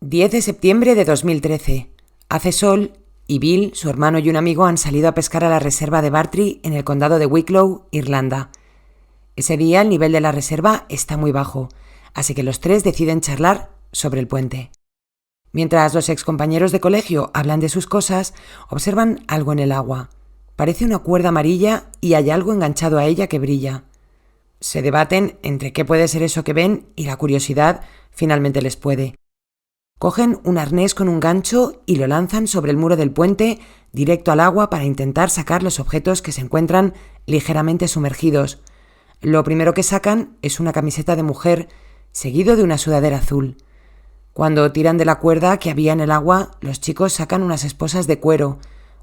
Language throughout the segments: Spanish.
10 de septiembre de 2013. Hace sol y Bill, su hermano y un amigo han salido a pescar a la reserva de Bartrey en el condado de Wicklow, Irlanda. Ese día el nivel de la reserva está muy bajo, así que los tres deciden charlar sobre el puente. Mientras los excompañeros de colegio hablan de sus cosas, observan algo en el agua. Parece una cuerda amarilla y hay algo enganchado a ella que brilla. Se debaten entre qué puede ser eso que ven y la curiosidad finalmente les puede. Cogen un arnés con un gancho y lo lanzan sobre el muro del puente directo al agua para intentar sacar los objetos que se encuentran ligeramente sumergidos. Lo primero que sacan es una camiseta de mujer, seguido de una sudadera azul. Cuando tiran de la cuerda que había en el agua, los chicos sacan unas esposas de cuero,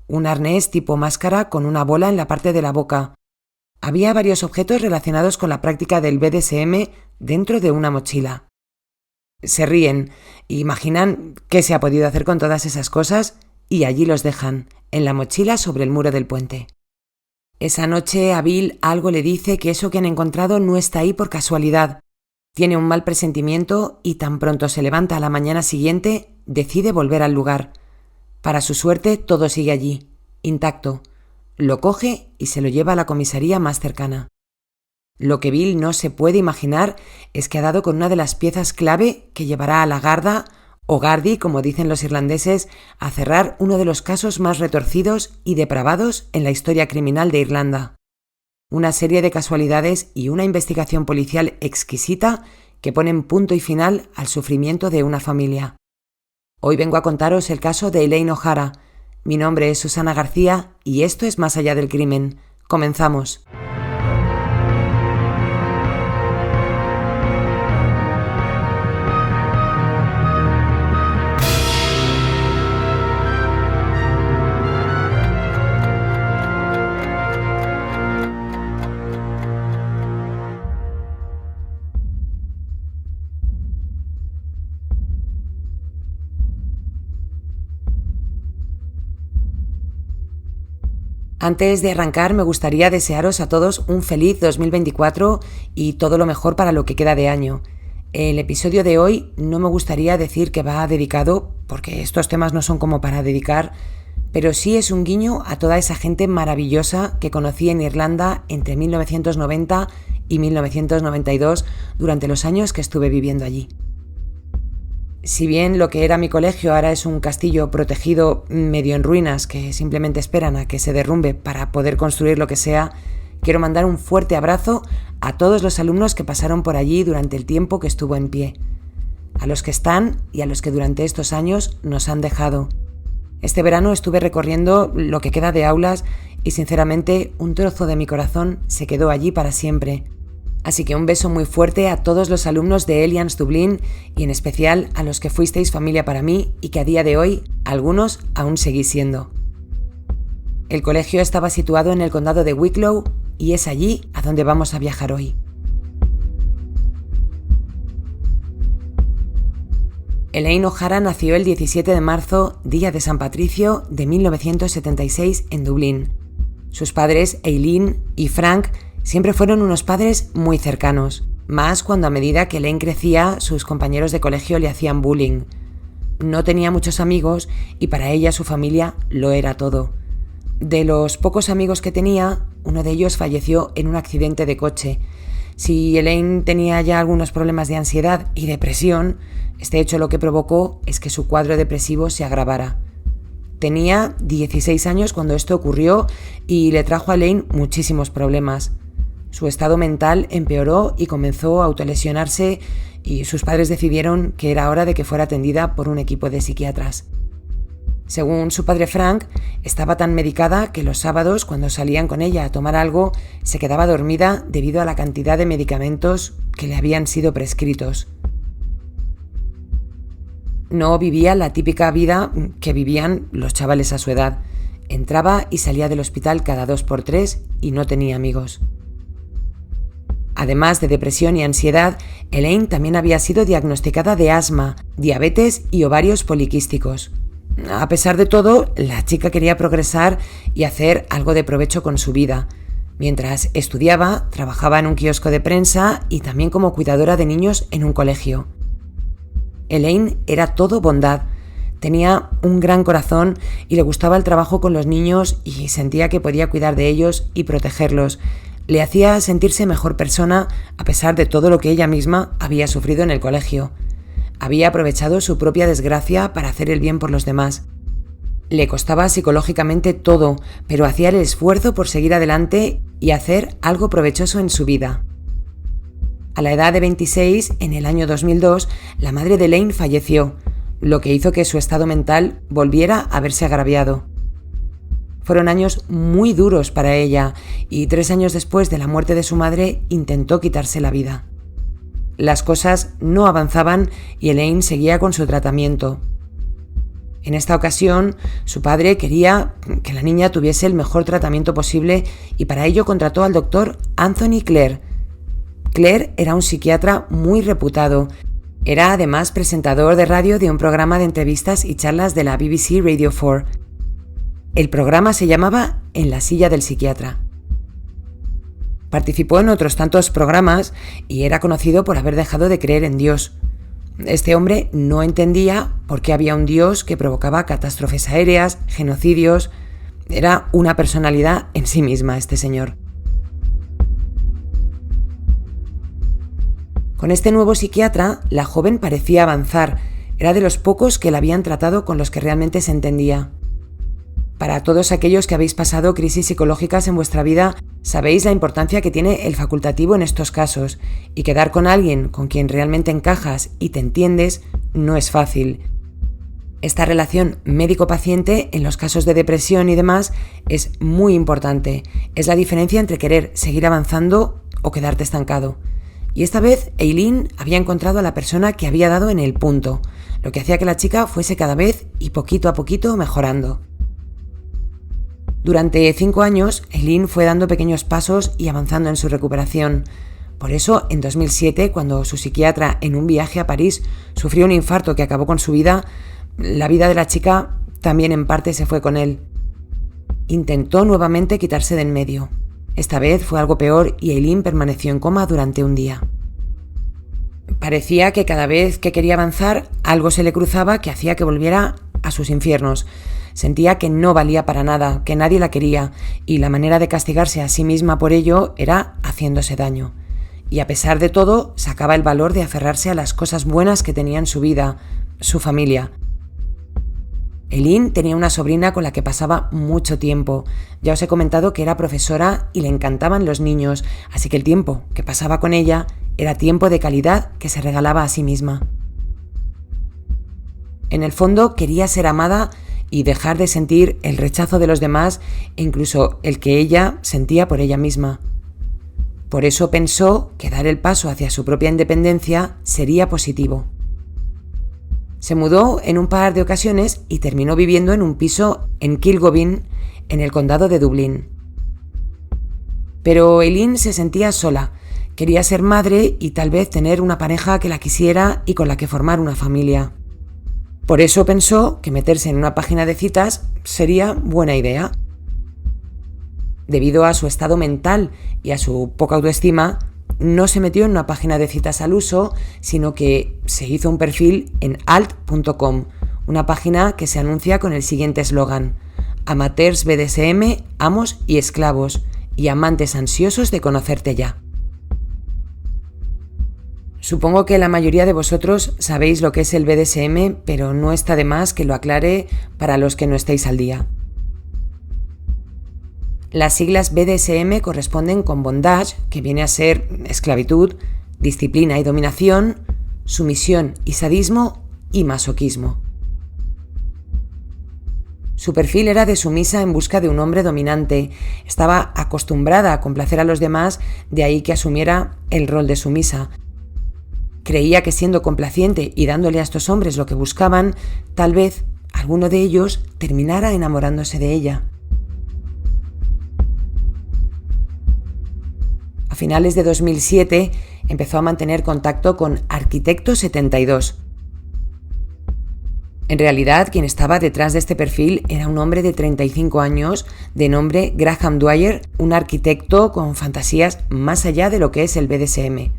un arnés tipo máscara con una bola en la parte de la boca. Había varios objetos relacionados con la práctica del BDSM dentro de una mochila. Se ríen, imaginan qué se ha podido hacer con todas esas cosas y allí los dejan, en la mochila sobre el muro del puente. Esa noche a Bill algo le dice que eso que han encontrado no está ahí por casualidad. Tiene un mal presentimiento y tan pronto se levanta a la mañana siguiente, decide volver al lugar. Para su suerte todo sigue allí, intacto. Lo coge y se lo lleva a la comisaría más cercana. Lo que Bill no se puede imaginar es que ha dado con una de las piezas clave que llevará a la Garda, o Gardaí, como dicen los irlandeses, a cerrar uno de los casos más retorcidos y depravados en la historia criminal de Irlanda. Una serie de casualidades y una investigación policial exquisita que ponen punto y final al sufrimiento de una familia. Hoy vengo a contaros el caso de Elaine O'Hara. Mi nombre es Susana García y esto es Más allá del crimen. Comenzamos. Antes de arrancar, me gustaría desearos a todos un feliz 2024 y todo lo mejor para lo que queda de año. El episodio de hoy no me gustaría decir que va dedicado, porque estos temas no son como para dedicar, pero sí es un guiño a toda esa gente maravillosa que conocí en Irlanda entre 1990 y 1992 durante los años que estuve viviendo allí. Si bien lo que era mi colegio ahora es un castillo protegido medio en ruinas que simplemente esperan a que se derrumbe para poder construir lo que sea, quiero mandar un fuerte abrazo a todos los alumnos que pasaron por allí durante el tiempo que estuvo en pie, a los que están y a los que durante estos años nos han dejado. Este verano estuve recorriendo lo que queda de aulas y sinceramente un trozo de mi corazón se quedó allí para siempre. Así que un beso muy fuerte a todos los alumnos de Elians Dublín y en especial a los que fuisteis familia para mí y que a día de hoy algunos aún seguís siendo. El colegio estaba situado en el condado de Wicklow y es allí a donde vamos a viajar hoy. Elaine O'Hara nació el 17 de marzo, día de San Patricio, de 1976 en Dublín. Sus padres, Eileen y Frank, siempre fueron unos padres muy cercanos, más cuando a medida que Elaine crecía, sus compañeros de colegio le hacían bullying. No tenía muchos amigos y para ella su familia lo era todo. De los pocos amigos que tenía, uno de ellos falleció en un accidente de coche. Si Elaine tenía ya algunos problemas de ansiedad y depresión, este hecho lo que provocó es que su cuadro depresivo se agravara. Tenía 16 años cuando esto ocurrió y le trajo a Elaine muchísimos problemas. Su estado mental empeoró y comenzó a autolesionarse y sus padres decidieron que era hora de que fuera atendida por un equipo de psiquiatras. Según su padre Frank, estaba tan medicada que los sábados, cuando salían con ella a tomar algo, se quedaba dormida debido a la cantidad de medicamentos que le habían sido prescritos. No vivía la típica vida que vivían los chavales a su edad. Entraba y salía del hospital cada 2x3 y no tenía amigos. Además de depresión y ansiedad, Elaine también había sido diagnosticada de asma, diabetes y ovarios poliquísticos. A pesar de todo, la chica quería progresar y hacer algo de provecho con su vida. Mientras estudiaba, trabajaba en un kiosco de prensa y también como cuidadora de niños en un colegio. Elaine era todo bondad. Tenía un gran corazón y le gustaba el trabajo con los niños y sentía que podía cuidar de ellos y protegerlos. Le hacía sentirse mejor persona a pesar de todo lo que ella misma había sufrido en el colegio. Había aprovechado su propia desgracia para hacer el bien por los demás. Le costaba psicológicamente todo, pero hacía el esfuerzo por seguir adelante y hacer algo provechoso en su vida. A la edad de 26, en el año 2002, la madre de Elaine falleció, lo que hizo que su estado mental volviera a verse agraviado. Fueron años muy duros para ella y 3 años después de la muerte de su madre intentó quitarse la vida. Las cosas no avanzaban y Elaine seguía con su tratamiento. En esta ocasión, su padre quería que la niña tuviese el mejor tratamiento posible y para ello contrató al doctor Anthony Clare. Clare era un psiquiatra muy reputado. Era además presentador de radio de un programa de entrevistas y charlas de la BBC Radio 4. El programa se llamaba En la silla del psiquiatra. Participó en otros tantos programas y era conocido por haber dejado de creer en Dios. Este hombre no entendía por qué había un Dios que provocaba catástrofes aéreas, genocidios. Era una personalidad en sí misma este señor. Con este nuevo psiquiatra, la joven parecía avanzar. Era de los pocos que la habían tratado con los que realmente se entendía. Para todos aquellos que habéis pasado crisis psicológicas en vuestra vida, sabéis la importancia que tiene el facultativo en estos casos, y quedar con alguien con quien realmente encajas y te entiendes no es fácil. Esta relación médico-paciente en los casos de depresión y demás es muy importante. Es la diferencia entre querer seguir avanzando o quedarte estancado. Y esta vez Eileen había encontrado a la persona que había dado en el punto, lo que hacía que la chica fuese cada vez y poquito a poquito mejorando. Durante 5 años, Eileen fue dando pequeños pasos y avanzando en su recuperación. Por eso, en 2007, cuando su psiquiatra, en un viaje a París, sufrió un infarto que acabó con su vida, la vida de la chica también en parte se fue con él. Intentó nuevamente quitarse de en medio. Esta vez fue algo peor y Eileen permaneció en coma durante un día. Parecía que cada vez que quería avanzar, algo se le cruzaba que hacía que volviera a sus infiernos. Sentía que no valía para nada, que nadie la quería, y la manera de castigarse a sí misma por ello era haciéndose daño. Y a pesar de todo, sacaba el valor de aferrarse a las cosas buenas que tenía en su vida, su familia. Eileen tenía una sobrina con la que pasaba mucho tiempo. Ya os he comentado que era profesora y le encantaban los niños, así que el tiempo que pasaba con ella era tiempo de calidad que se regalaba a sí misma. En el fondo quería ser amada y dejar de sentir el rechazo de los demás e incluso el que ella sentía por ella misma. Por eso pensó que dar el paso hacia su propia independencia sería positivo. Se mudó en un par de ocasiones y terminó viviendo en un piso en Kilgovin, en el condado de Dublín. Pero Eileen se sentía sola, quería ser madre y tal vez tener una pareja que la quisiera y con la que formar una familia. Por eso pensó que meterse en una página de citas sería buena idea. Debido a su estado mental y a su poca autoestima, no se metió en una página de citas al uso, sino que se hizo un perfil en alt.com, una página que se anuncia con el siguiente eslogan: amateurs BDSM, amos y esclavos, y amantes ansiosos de conocerte ya. Supongo que la mayoría de vosotros sabéis lo que es el BDSM, pero no está de más que lo aclare para los que no estéis al día. Las siglas BDSM corresponden con bondage, que viene a ser esclavitud, disciplina y dominación, sumisión y sadismo, y masoquismo. Su perfil era de sumisa en busca de un hombre dominante. Estaba acostumbrada a complacer a los demás, de ahí que asumiera el rol de sumisa. Creía que siendo complaciente y dándole a estos hombres lo que buscaban, tal vez alguno de ellos terminara enamorándose de ella. A finales de 2007 empezó a mantener contacto con Arquitecto 72. En realidad, quien estaba detrás de este perfil era un hombre de 35 años de nombre Graham Dwyer, un arquitecto con fantasías más allá de lo que es el BDSM.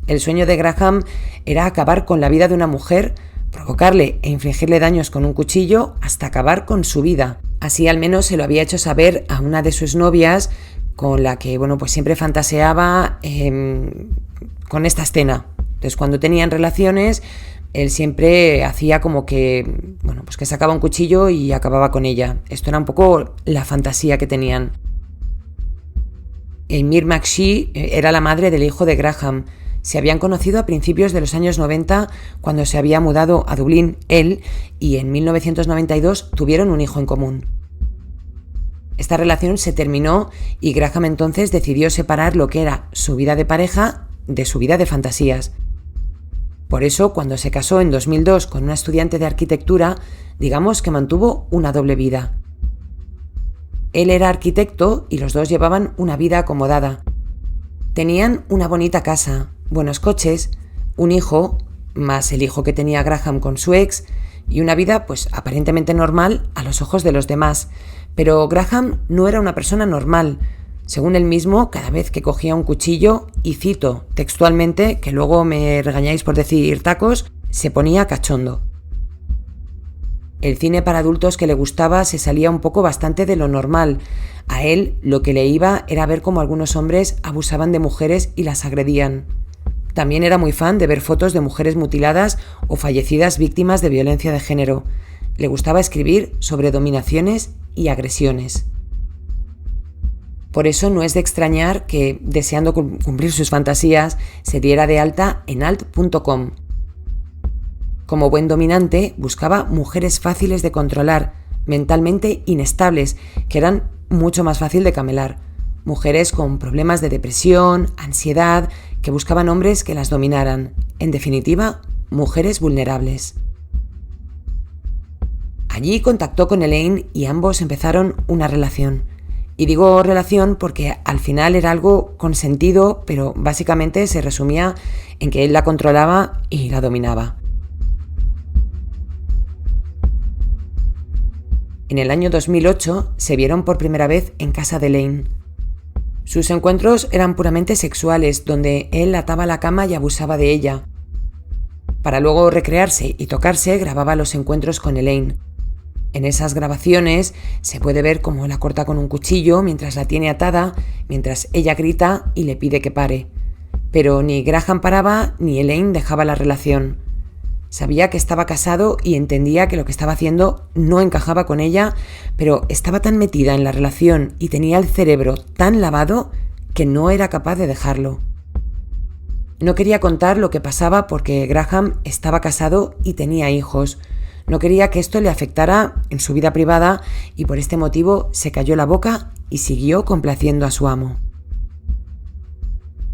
El sueño de Graham era acabar con la vida de una mujer, provocarle e infligirle daños con un cuchillo hasta acabar con su vida. Así al menos se lo había hecho saber a una de sus novias con la que, pues siempre fantaseaba con esta escena. Entonces, cuando tenían relaciones, él siempre hacía como que, que sacaba un cuchillo y acababa con ella. Esto era un poco la fantasía que tenían. Mir McShee era la madre del hijo de Graham. Se habían conocido a principios de los años 90 cuando se había mudado a Dublín él, y en 1992 tuvieron un hijo en común. Esta relación se terminó y Graham entonces decidió separar lo que era su vida de pareja de su vida de fantasías. Por eso, cuando se casó en 2002 con una estudiante de arquitectura, digamos que mantuvo una doble vida. Él era arquitecto y los dos llevaban una vida acomodada. Tenían una bonita casa, buenos coches, un hijo, más el hijo que tenía Graham con su ex, y una vida aparentemente normal a los ojos de los demás. Pero Graham no era una persona normal. Según él mismo, cada vez que cogía un cuchillo, y cito textualmente, que luego me regañáis por decir tacos, se ponía cachondo. El cine para adultos que le gustaba se salía un poco bastante de lo normal. A él lo que le iba era ver cómo algunos hombres abusaban de mujeres y las agredían. También era muy fan de ver fotos de mujeres mutiladas o fallecidas víctimas de violencia de género. Le gustaba escribir sobre dominaciones y agresiones. Por eso no es de extrañar que, deseando cumplir sus fantasías, se diera de alta en alt.com. Como buen dominante, buscaba mujeres fáciles de controlar, mentalmente inestables, que eran mucho más fácil de camelar. Mujeres con problemas de depresión, ansiedad, que buscaban hombres que las dominaran. En definitiva, mujeres vulnerables. Allí contactó con Elaine y ambos empezaron una relación. Y digo relación porque al final era algo consentido, pero básicamente se resumía en que él la controlaba y la dominaba. En el año 2008 se vieron por primera vez en casa de Elaine. Sus encuentros eran puramente sexuales, donde él la ataba a la cama y abusaba de ella. Para luego recrearse y tocarse, grababa los encuentros con Elaine. En esas grabaciones se puede ver cómo la corta con un cuchillo mientras la tiene atada, mientras ella grita y le pide que pare. Pero ni Graham paraba ni Elaine dejaba la relación. Sabía que estaba casado y entendía que lo que estaba haciendo no encajaba con ella, pero estaba tan metida en la relación y tenía el cerebro tan lavado que no era capaz de dejarlo. No quería contar lo que pasaba porque Graham estaba casado y tenía hijos. No quería que esto le afectara en su vida privada y por este motivo se calló la boca y siguió complaciendo a su amo.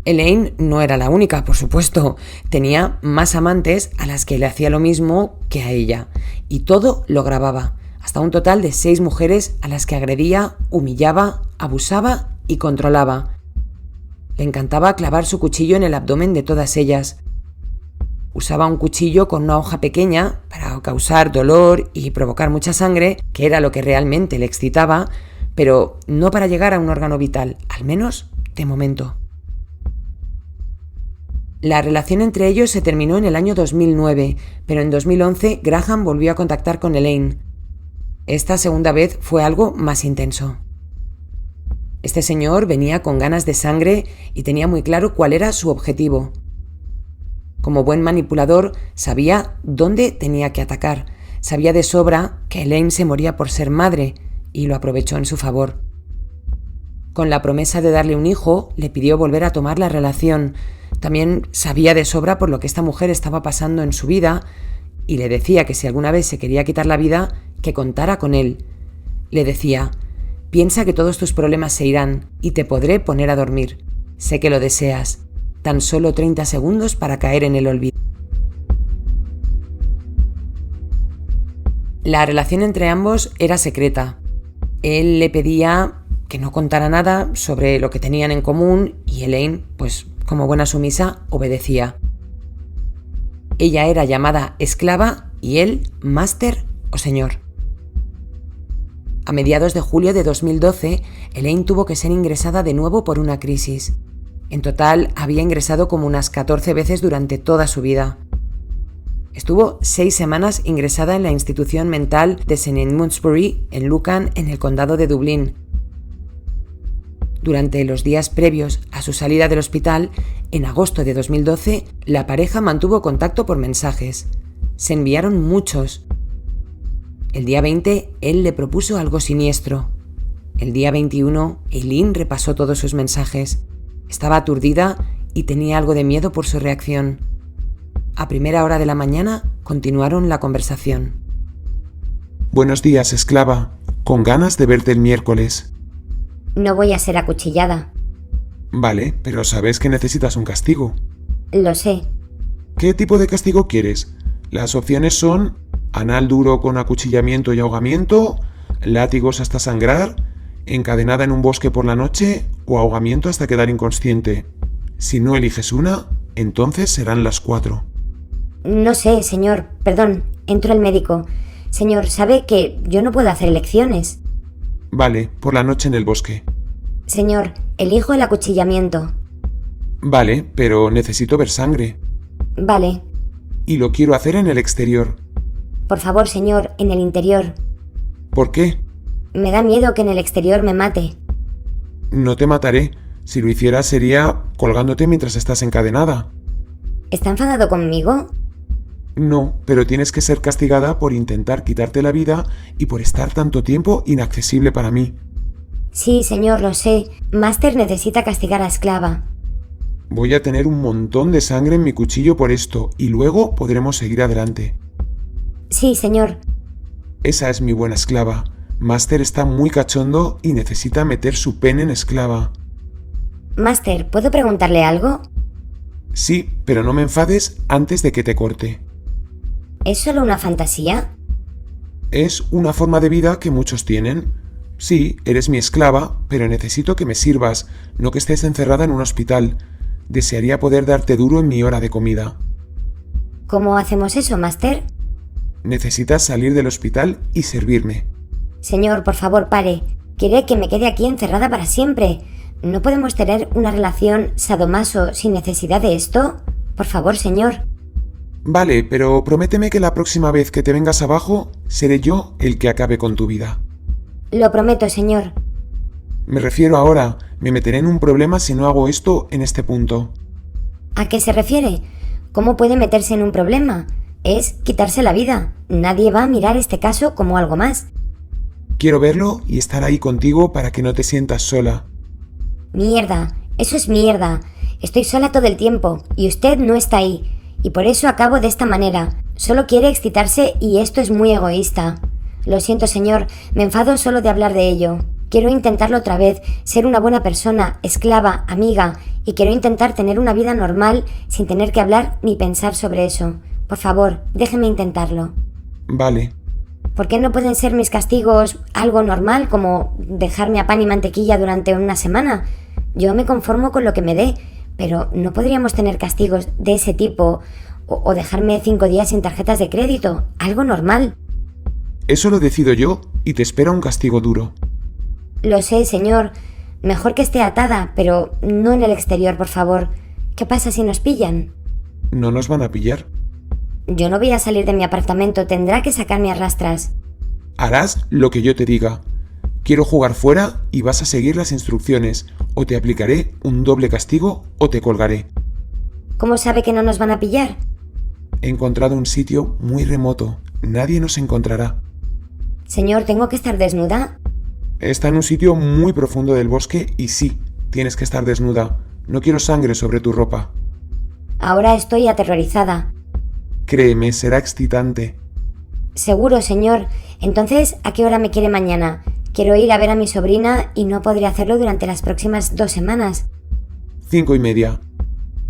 Elaine no era la única, por supuesto. Tenía más amantes a las que le hacía lo mismo que a ella. Y todo lo grababa. Hasta un total de 6 mujeres a las que agredía, humillaba, abusaba y controlaba. Le encantaba clavar su cuchillo en el abdomen de todas ellas. Usaba un cuchillo con una hoja pequeña para causar dolor y provocar mucha sangre, que era lo que realmente le excitaba, pero no para llegar a un órgano vital, al menos de momento. La relación entre ellos se terminó en el año 2009, pero en 2011 Graham volvió a contactar con Elaine. Esta segunda vez fue algo más intenso. Este señor venía con ganas de sangre y tenía muy claro cuál era su objetivo. Como buen manipulador, sabía dónde tenía que atacar. Sabía de sobra que Elaine se moría por ser madre y lo aprovechó en su favor. Con la promesa de darle un hijo, le pidió volver a tomar la relación. También sabía de sobra por lo que esta mujer estaba pasando en su vida y le decía que si alguna vez se quería quitar la vida, que contara con él. Le decía: piensa que todos tus problemas se irán y te podré poner a dormir. Sé que lo deseas. Tan solo 30 segundos para caer en el olvido. La relación entre ambos era secreta. Él le pedía que no contara nada sobre lo que tenían en común y Elaine, como buena sumisa, obedecía. Ella era llamada esclava y él máster o señor. A mediados de julio de 2012, Elaine tuvo que ser ingresada de nuevo por una crisis. En total, había ingresado como unas 14 veces durante toda su vida. Estuvo 6 semanas ingresada en la institución mental de St. Edmundsbury, en Lucan, en el condado de Dublín. Durante los días previos a su salida del hospital, en agosto de 2012, la pareja mantuvo contacto por mensajes. Se enviaron muchos. El día 20, él le propuso algo siniestro. El día 21, Eileen repasó todos sus mensajes. Estaba aturdida y tenía algo de miedo por su reacción. A primera hora de la mañana, continuaron la conversación. Buenos días, esclava. Con ganas de verte el miércoles. No voy a ser acuchillada. Vale, pero sabes que necesitas un castigo. Lo sé. ¿Qué tipo de castigo quieres? Las opciones son anal duro con acuchillamiento y ahogamiento, látigos hasta sangrar, encadenada en un bosque por la noche o ahogamiento hasta quedar inconsciente. Si no eliges una, entonces serán las 4. No sé, señor. Perdón, entró el médico. Señor, sabe que yo no puedo hacer elecciones. Vale, por la noche en el bosque. Señor, elijo el acuchillamiento. Vale, pero necesito ver sangre. Vale. Y lo quiero hacer en el exterior. Por favor, señor, en el interior. ¿Por qué? Me da miedo que en el exterior me mate. No te mataré. Si lo hiciera sería colgándote mientras estás encadenada. ¿Está enfadado conmigo? No, pero tienes que ser castigada por intentar quitarte la vida y por estar tanto tiempo inaccesible para mí. Sí, señor, lo sé. Master necesita castigar a esclava. Voy a tener un montón de sangre en mi cuchillo por esto y luego podremos seguir adelante. Sí, señor. Esa es mi buena esclava. Master está muy cachondo y necesita meter su pene en esclava. Master, ¿puedo preguntarle algo? Sí, pero no me enfades antes de que te corte. ¿Es solo una fantasía? Es una forma de vida que muchos tienen. Sí, eres mi esclava, pero necesito que me sirvas, no que estés encerrada en un hospital. Desearía poder darte duro en mi hora de comida. ¿Cómo hacemos eso, Master? Necesitas salir del hospital y servirme. Señor, por favor, pare. ¿Quiere que me quede aquí encerrada para siempre? ¿No podemos tener una relación sadomaso sin necesidad de esto? Por favor, señor. Vale, pero prométeme que la próxima vez que te vengas abajo, seré yo el que acabe con tu vida. Lo prometo, señor. Me refiero ahora, me meteré en un problema si no hago esto en este punto. ¿A qué se refiere? ¿Cómo puede meterse en un problema? Es quitarse la vida. Nadie va a mirar este caso como algo más. Quiero verlo y estar ahí contigo para que no te sientas sola. Mierda, eso es mierda. Estoy sola todo el tiempo y usted no está ahí. Y por eso acabo de esta manera. Solo quiere excitarse y esto es muy egoísta. Lo siento, señor, me enfado solo de hablar de ello. Quiero intentarlo otra vez, ser una buena persona, esclava, amiga, y quiero intentar tener una vida normal sin tener que hablar ni pensar sobre eso. Por favor, déjeme intentarlo. Vale. ¿Por qué no pueden ser mis castigos algo normal, como dejarme a pan y mantequilla durante una semana? Yo me conformo con lo que me dé, pero ¿no podríamos tener castigos de ese tipo o dejarme 5 días sin tarjetas de crédito? Algo normal. Eso lo decido yo y te espera un castigo duro. Lo sé, señor. Mejor que esté atada, pero no en el exterior, por favor. ¿Qué pasa si nos pillan? No nos van a pillar. Yo no voy a salir de mi apartamento, tendrá que sacarme a rastras. Harás lo que yo te diga. Quiero jugar fuera y vas a seguir las instrucciones. O te aplicaré un doble castigo o te colgaré. ¿Cómo sabe que no nos van a pillar? He encontrado un sitio muy remoto. Nadie nos encontrará. Señor, ¿tengo que estar desnuda? Está en un sitio muy profundo del bosque y sí, tienes que estar desnuda. No quiero sangre sobre tu ropa. Ahora estoy aterrorizada. Créeme, será excitante. Seguro, señor. Entonces, ¿a qué hora me quiere mañana? Quiero ir a ver a mi sobrina y no podré hacerlo durante las próximas 2 semanas. 5:30.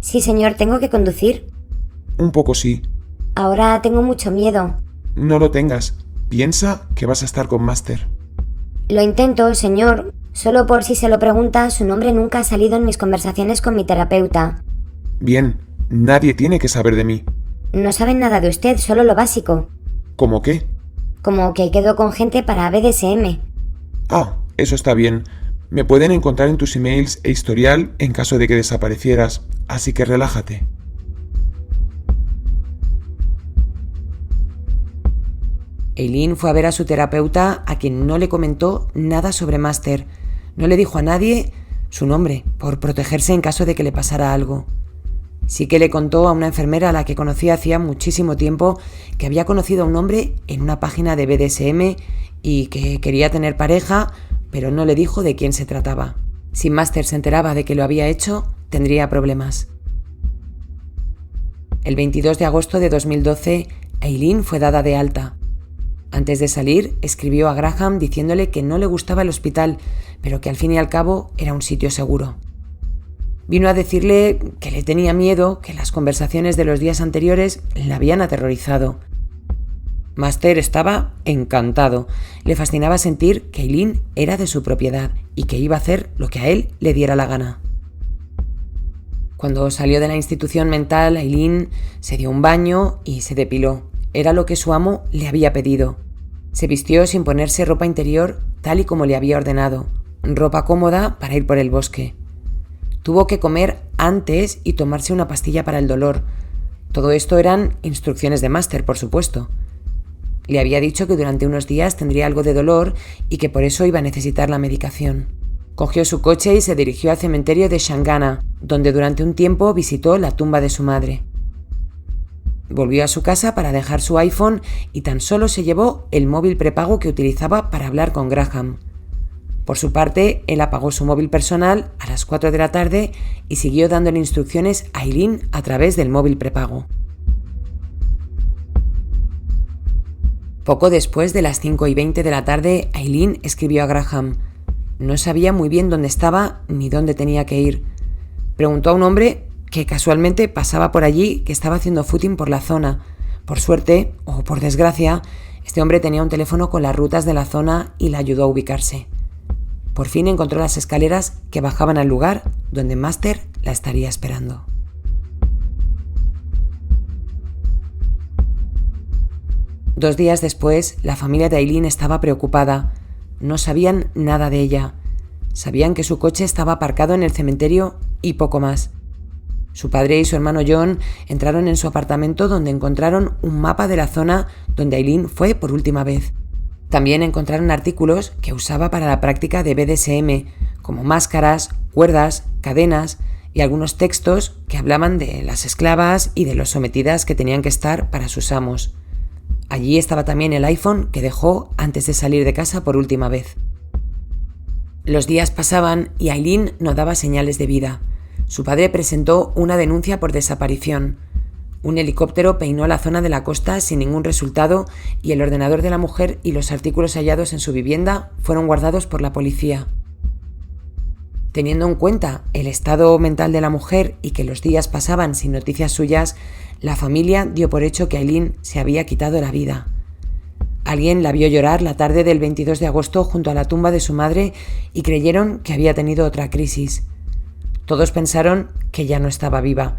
Sí, señor, ¿tengo que conducir? Un poco sí. Ahora tengo mucho miedo. No lo tengas. Piensa que vas a estar con Master. Lo intento, señor. Solo por si se lo pregunta, su nombre nunca ha salido en mis conversaciones con mi terapeuta. Bien, nadie tiene que saber de mí. No saben nada de usted, solo lo básico. ¿Cómo qué? Como que quedo con gente para BDSM. Ah, eso está bien. Me pueden encontrar en tus emails e historial en caso de que desaparecieras, así que relájate. Eileen fue a ver a su terapeuta, a quien no le comentó nada sobre Master. No le dijo a nadie su nombre, por protegerse en caso de que le pasara algo. Sí que le contó a una enfermera a la que conocía hacía muchísimo tiempo que había conocido a un hombre en una página de BDSM y que quería tener pareja, pero no le dijo de quién se trataba. Si Master se enteraba de que lo había hecho, tendría problemas. El 22 de agosto de 2012, Eileen fue dada de alta. Antes de salir, escribió a Graham diciéndole que no le gustaba el hospital, pero que al fin y al cabo era un sitio seguro. Vino a decirle que le tenía miedo, que las conversaciones de los días anteriores le habían aterrorizado. Master estaba encantado. Le fascinaba sentir que Eileen era de su propiedad y que iba a hacer lo que a él le diera la gana. Cuando salió de la institución mental, Eileen se dio un baño y se depiló. Era lo que su amo le había pedido. Se vistió sin ponerse ropa interior tal y como le había ordenado, ropa cómoda para ir por el bosque. Tuvo que comer antes y tomarse una pastilla para el dolor. Todo esto eran instrucciones de Master, por supuesto. Le había dicho que durante unos días tendría algo de dolor y que por eso iba a necesitar la medicación. Cogió su coche y se dirigió al cementerio de Shangana, donde durante un tiempo visitó la tumba de su madre. Volvió a su casa para dejar su iPhone y tan solo se llevó el móvil prepago que utilizaba para hablar con Graham. Por su parte, él apagó su móvil personal a las 4 de la tarde y siguió dándole instrucciones a Eileen a través del móvil prepago. Poco después de las 5:20 de la tarde, Eileen escribió a Graham. No sabía muy bien dónde estaba ni dónde tenía que ir. Preguntó a un hombre que casualmente pasaba por allí, que estaba haciendo footing por la zona. Por suerte, o por desgracia, este hombre tenía un teléfono con las rutas de la zona y la ayudó a ubicarse. Por fin encontró las escaleras que bajaban al lugar donde Master la estaría esperando. Dos días después, la familia de Eileen estaba preocupada. No sabían nada de ella. Sabían que su coche estaba aparcado en el cementerio y poco más. Su padre y su hermano John entraron en su apartamento, donde encontraron un mapa de la zona donde Eileen fue por última vez. También encontraron artículos que usaba para la práctica de BDSM, como máscaras, cuerdas, cadenas y algunos textos que hablaban de las esclavas y de lo sometidas que tenían que estar para sus amos. Allí estaba también el iPhone que dejó antes de salir de casa por última vez. Los días pasaban y Eileen no daba señales de vida. Su padre presentó una denuncia por desaparición. Un helicóptero peinó la zona de la costa sin ningún resultado y el ordenador de la mujer y los artículos hallados en su vivienda fueron guardados por la policía. Teniendo en cuenta el estado mental de la mujer y que los días pasaban sin noticias suyas, la familia dio por hecho que Eileen se había quitado la vida. Alguien la vio llorar la tarde del 22 de agosto junto a la tumba de su madre y creyeron que había tenido otra crisis. Todos pensaron que ya no estaba viva.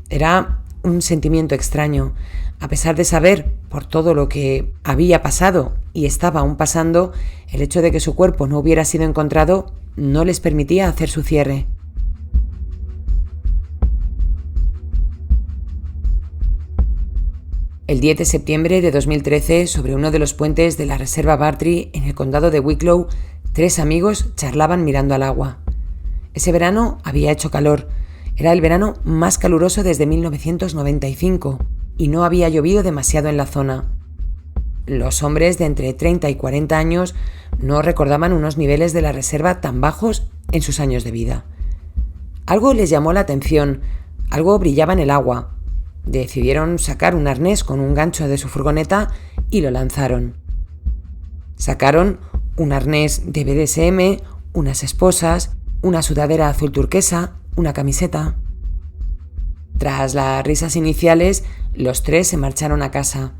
Era un sentimiento extraño. A pesar de saber por todo lo que había pasado y estaba aún pasando, el hecho de que su cuerpo no hubiera sido encontrado no les permitía hacer su cierre. El 10 de septiembre de 2013, sobre uno de los puentes de la reserva Bartrey en el condado de Wicklow, 3 amigos charlaban mirando al agua. Ese verano había hecho calor. Era el verano más caluroso desde 1995 y no había llovido demasiado en la zona. Los hombres de entre 30 y 40 años no recordaban unos niveles de la reserva tan bajos en sus años de vida. Algo les llamó la atención, algo brillaba en el agua. Decidieron sacar un arnés con un gancho de su furgoneta y lo lanzaron. Sacaron un arnés de BDSM, unas esposas, una sudadera azul turquesa, una camiseta. Tras las risas iniciales, los 3 se marcharon a casa.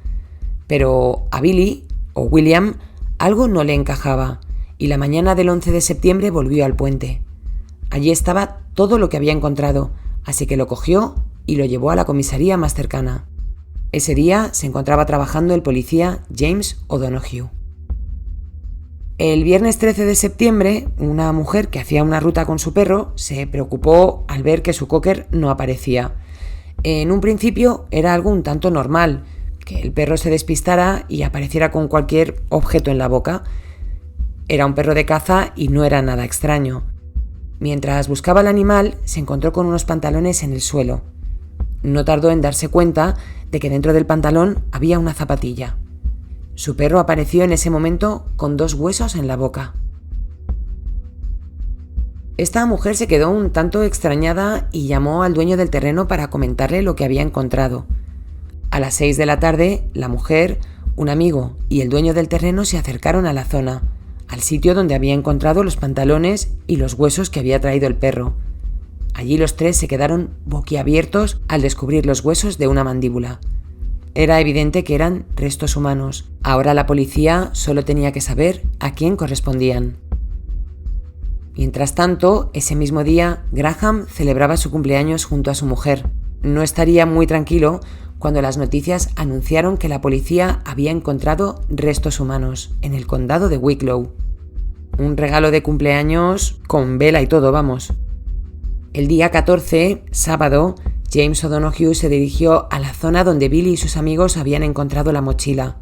Pero a Billy, o William, algo no le encajaba, y la mañana del 11 de septiembre volvió al puente. Allí estaba todo lo que había encontrado, así que lo cogió y lo llevó a la comisaría más cercana. Ese día se encontraba trabajando el policía James O'Donoghue. El viernes 13 de septiembre, una mujer que hacía una ruta con su perro se preocupó al ver que su cocker no aparecía. En un principio era algo un tanto normal, que el perro se despistara y apareciera con cualquier objeto en la boca. Era un perro de caza y no era nada extraño. Mientras buscaba al animal, se encontró con unos pantalones en el suelo. No tardó en darse cuenta de que dentro del pantalón había una zapatilla. Su perro apareció en ese momento con 2 huesos en la boca. Esta mujer se quedó un tanto extrañada y llamó al dueño del terreno para comentarle lo que había encontrado. A las 6 de la tarde, la mujer, un amigo y el dueño del terreno se acercaron a la zona, al sitio donde había encontrado los pantalones y los huesos que había traído el perro. Allí los 3 se quedaron boquiabiertos al descubrir los huesos de una mandíbula. Era evidente que eran restos humanos. Ahora la policía solo tenía que saber a quién correspondían. Mientras tanto, ese mismo día, Graham celebraba su cumpleaños junto a su mujer. No estaría muy tranquilo cuando las noticias anunciaron que la policía había encontrado restos humanos en el condado de Wicklow. Un regalo de cumpleaños con vela y todo, vamos. El día 14, sábado, James O'Donoghue se dirigió a la zona donde Billy y sus amigos habían encontrado la mochila.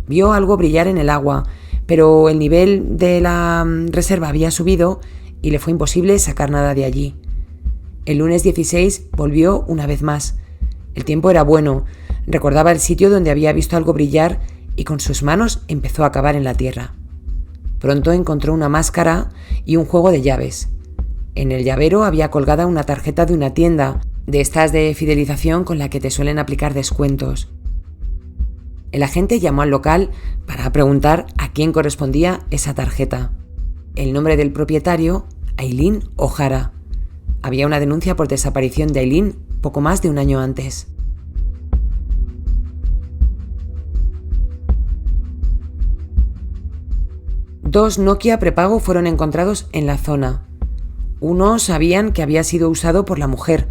Vio algo brillar en el agua, pero el nivel de la reserva había subido y le fue imposible sacar nada de allí. El lunes 16 volvió una vez más. El tiempo era bueno, recordaba el sitio donde había visto algo brillar y con sus manos empezó a cavar en la tierra. Pronto encontró una máscara y un juego de llaves. En el llavero había colgada una tarjeta de una tienda, de estas de fidelización con la que te suelen aplicar descuentos. El agente llamó al local para preguntar a quién correspondía esa tarjeta. El nombre del propietario, Eileen O'Hara. Había una denuncia por desaparición de Eileen poco más de un año antes. Dos Nokia prepago fueron encontrados en la zona. Uno sabían que había sido usado por la mujer.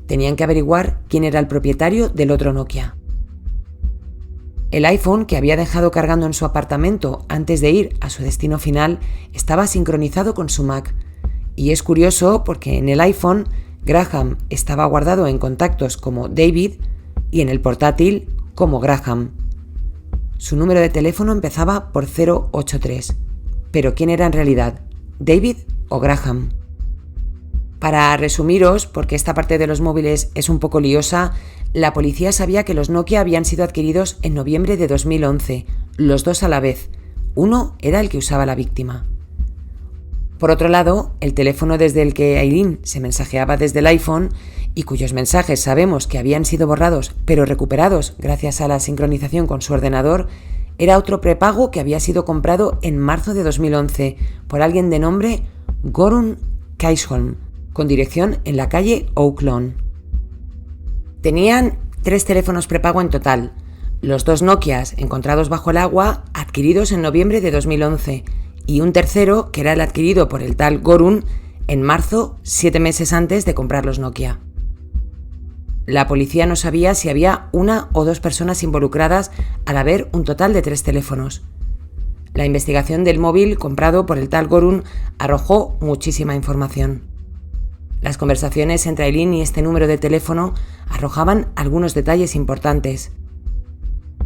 Tenían que averiguar quién era el propietario del otro Nokia. El iPhone que había dejado cargando en su apartamento antes de ir a su destino final estaba sincronizado con su Mac. Y es curioso porque en el iPhone Graham estaba guardado en contactos como David y en el portátil como Graham. Su número de teléfono empezaba por 083. Pero ¿quién era en realidad? ¿David o Graham? Para resumiros, porque esta parte de los móviles es un poco liosa, la policía sabía que los Nokia habían sido adquiridos en noviembre de 2011, los 2 a la vez. Uno era el que usaba la víctima. Por otro lado, el teléfono desde el que Eileen se mensajeaba desde el iPhone y cuyos mensajes sabemos que habían sido borrados pero recuperados gracias a la sincronización con su ordenador, era otro prepago que había sido comprado en marzo de 2011 por alguien de nombre Gorun Kaisholm, con dirección en la calle Oak Lawn. Tenían 3 teléfonos prepago en total, los 2 Nokias encontrados bajo el agua, adquiridos en noviembre de 2011, y un tercero que era el adquirido por el tal Gorun en marzo, 7 meses antes de comprar los Nokia. La policía no sabía si había 1 o 2 personas involucradas al haber un total de 3 teléfonos. La investigación del móvil comprado por el tal Gorun arrojó muchísima información. Las conversaciones entre Eileen y este número de teléfono arrojaban algunos detalles importantes.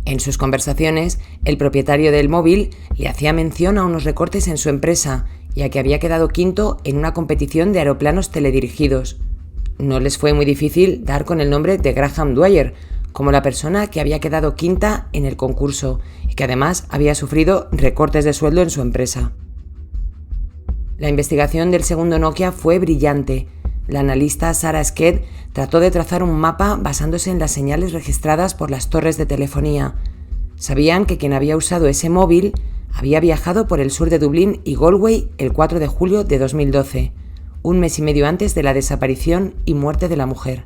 En sus conversaciones, el propietario del móvil le hacía mención a unos recortes en su empresa y a que había quedado quinto en una competición de aeroplanos teledirigidos. No les fue muy difícil dar con el nombre de Graham Dwyer, como la persona que había quedado quinta en el concurso y que además había sufrido recortes de sueldo en su empresa. La investigación del segundo Nokia fue brillante. La analista Sarah Sked trató de trazar un mapa basándose en las señales registradas por las torres de telefonía. Sabían que quien había usado ese móvil había viajado por el sur de Dublín y Galway el 4 de julio de 2012, un mes y medio antes de la desaparición y muerte de la mujer.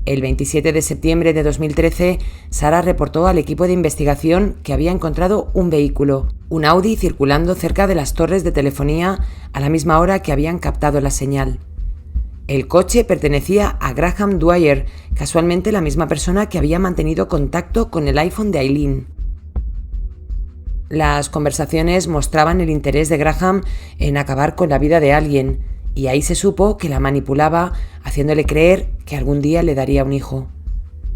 El 27 de septiembre de 2013, Sarah reportó al equipo de investigación que había encontrado un vehículo, un Audi, circulando cerca de las torres de telefonía a la misma hora que habían captado la señal. El coche pertenecía a Graham Dwyer, casualmente la misma persona que había mantenido contacto con el iPhone de Eileen. Las conversaciones mostraban el interés de Graham en acabar con la vida de alguien, y ahí se supo que la manipulaba, haciéndole creer que algún día le daría un hijo.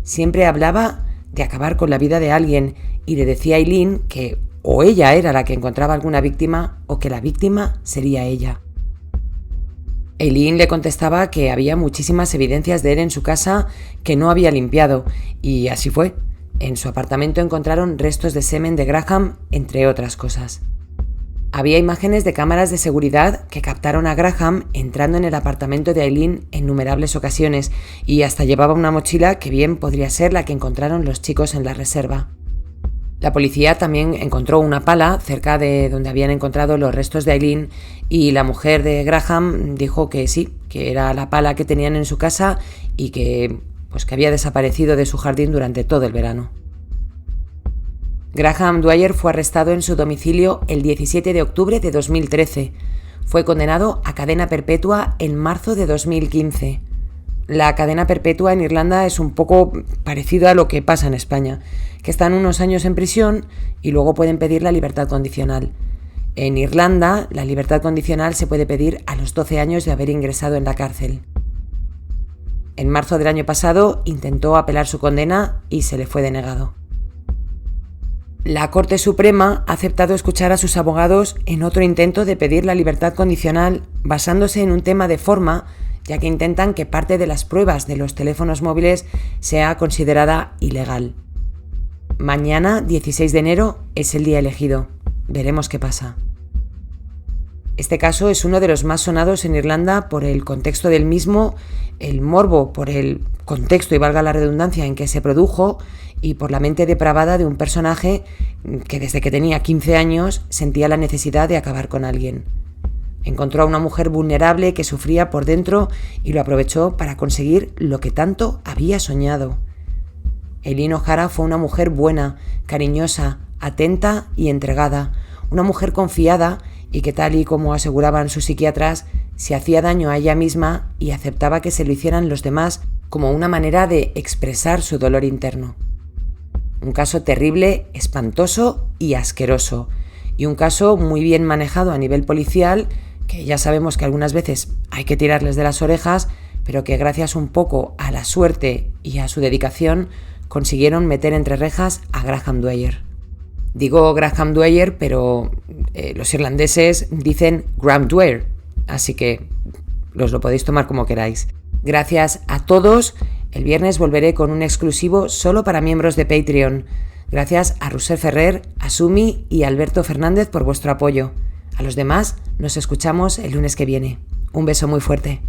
Siempre hablaba de acabar con la vida de alguien y le decía a Eileen que o ella era la que encontraba alguna víctima o que la víctima sería ella. Eileen le contestaba que había muchísimas evidencias de él en su casa que no había limpiado, y así fue. En su apartamento encontraron restos de semen de Graham, entre otras cosas. Había imágenes de cámaras de seguridad que captaron a Graham entrando en el apartamento de Eileen en innumerables ocasiones, y hasta llevaba una mochila que bien podría ser la que encontraron los chicos en la reserva. La policía también encontró una pala cerca de donde habían encontrado los restos de Eileen, y la mujer de Graham dijo que sí, que era la pala que tenían en su casa y que había desaparecido de su jardín durante todo el verano. Graham Dwyer fue arrestado en su domicilio el 17 de octubre de 2013. Fue condenado a cadena perpetua en marzo de 2015. La cadena perpetua en Irlanda es un poco parecido a lo que pasa en España, que están unos años en prisión y luego pueden pedir la libertad condicional. En Irlanda, la libertad condicional se puede pedir a los 12 años de haber ingresado en la cárcel. En marzo del año pasado intentó apelar su condena y se le fue denegado. La Corte Suprema ha aceptado escuchar a sus abogados en otro intento de pedir la libertad condicional basándose en un tema de forma, ya que intentan que parte de las pruebas de los teléfonos móviles sea considerada ilegal. Mañana, 16 de enero, es el día elegido. Veremos qué pasa. Este caso es uno de los más sonados en Irlanda por el contexto del mismo, el morbo por el contexto, y valga la redundancia, en que se produjo, y por la mente depravada de un personaje que desde que tenía 15 años sentía la necesidad de acabar con alguien. Encontró a una mujer vulnerable que sufría por dentro y lo aprovechó para conseguir lo que tanto había soñado. Eileen O'Hara fue una mujer buena, cariñosa, atenta y entregada, una mujer confiada y que, tal y como aseguraban sus psiquiatras, se hacía daño a ella misma y aceptaba que se lo hicieran los demás como una manera de expresar su dolor interno. Un caso terrible, espantoso y asqueroso, y un caso muy bien manejado a nivel policial, que ya sabemos que algunas veces hay que tirarles de las orejas, pero que gracias un poco a la suerte y a su dedicación consiguieron meter entre rejas a Graham Dwyer. Digo Graham Dwyer, pero los irlandeses dicen Graham Dwyer, así que os lo podéis tomar como queráis. Gracias a todos. El viernes volveré con un exclusivo solo para miembros de Patreon. Gracias a Roser Ferrer, a Sumi y a Alberto Fernández por vuestro apoyo. A los demás nos escuchamos el lunes que viene. Un beso muy fuerte.